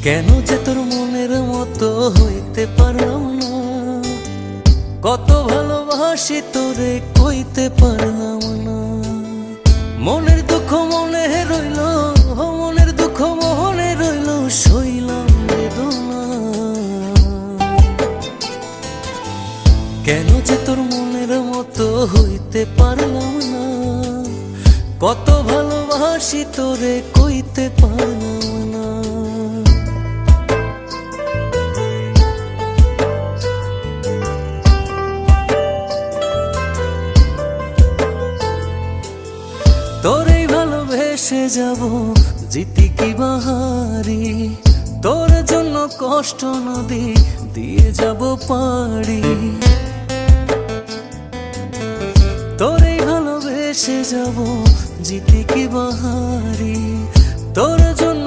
কেন যে তোর মনের মতো হইতে পারলাম না, কত ভালোবাসি তোরে কইতে পারলাম না। মনের দুঃখ মনে রইল, মনের দুঃখ মনে রইল, সইলাম বেদনা। কেন যে তোর মনের মতো হইতে পারলাম না, কত ভালোবাসি তোরে কইতে পারলাম না। তোরেই ভালোবেসে যাব জিতি কি বাহারি, তোর জন্য কষ্ট নদী দিয়ে যাব পাড়ি। তোরেই ভালোবেসে যাব জিতি কি বাহারি, তোর জন্য